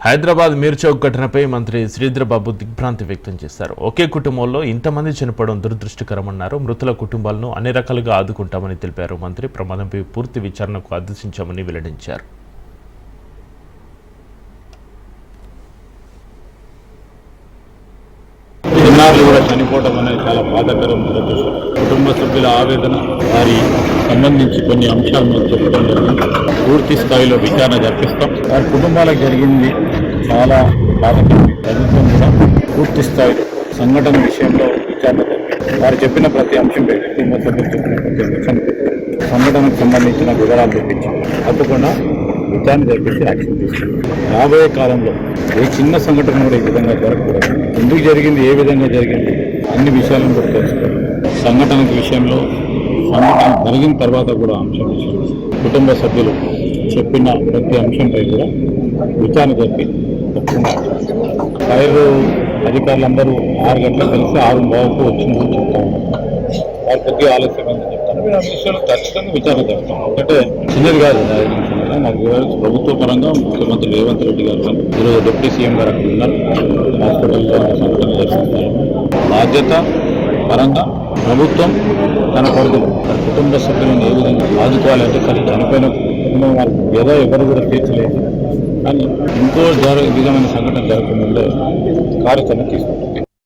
హైదరాబాద్ మీర్చౌక్ ఘటనపై మంత్రి శ్రీధర్ బాబు దిగ్భ్రాంతి వ్యక్తం చేశారు. ఒకే కుటుంబంలో ఇంతమంది చనిపోవడం దురదృష్టకరమన్నారు. మృతుల కుటుంబాలను అన్ని రకాలుగా ఆదుకుంటామని తెలిపారు. మంత్రి ప్రమాదంపై పూర్తి విచారణకు ఆదేశించామని వెల్లడించారు. చిన్నారులు కూడా చనిపోవడం అనేది చాలా బాధాకరం. కుటుంబ సభ్యుల ఆవేదన, వారి సంబంధించి కొన్ని అంశాలు మనం చెప్పడం జరిగింది. పూర్తి స్థాయిలో విచారణ జరిపిస్తాం. వారి కుటుంబాలకు జరిగింది చాలా బాధాకరం. ప్రభుత్వం కూడా పూర్తి స్థాయిలో సంఘటన విషయంలో విచారణ జరిపిస్తాం. వారు చెప్పిన ప్రతి అంశంపై, కుటుంబ సభ్యులు చెప్పిన ప్రతి అంశంపై సంఘటనకు సంబంధించిన వివరాలు తెప్పించి తప్పకుండా విచారణ జరిపించి యాక్షన్ తీసుకుంటాం. రాబోయే కాలంలో ఏ చిన్న సంఘటన కూడా ఈ విధంగా జరగకూడదు. ఎందుకు జరిగింది, ఏ విధంగా జరిగింది, అన్ని విషయాలను కూడా తెలుసుకోవాలి. సంఘటన విషయంలో సంఘటన జరిగిన తర్వాత కూడా అంశం కుటుంబ సభ్యులు చెప్పిన ప్రతి అంశంపై కూడా విచారణ జరిపి తప్పకుండా ఫైర్ అధికారులందరూ 6 గంటలకు కలిసి 6:15 వచ్చిందని చెప్తా ఉన్నారు. వారు కొద్దిగా ఆలస్యమైందని చెప్తాను. మీరు ఆ విషయంలో ఖచ్చితంగా విచారణ జరుపుతాం. ఒకటే చిన్నది కాదు, నాకు ప్రభుత్వ పరంగా ముఖ్యమంత్రి రేవంత్ రెడ్డి గారు ఈరోజు డిప్యూటీ సీఎం గారు అక్కడ ఉన్నారు. హాస్పిటల్లో సంఘటన దర్శిస్తారు. బాధ్యత పరంగా ప్రభుత్వం తన పరిధిలో కుటుంబ సభ్యులను ఏ విధంగా ఆదుకోవాలంటే సరే చనిపోయిన కుటుంబం వారికి ఏదో ఎవరు కూడా తీర్చలేదు. కానీ ఇంకో విధమైన సంఘటన జరగకుండా కార్యక్రమం తీసుకుంటుంది.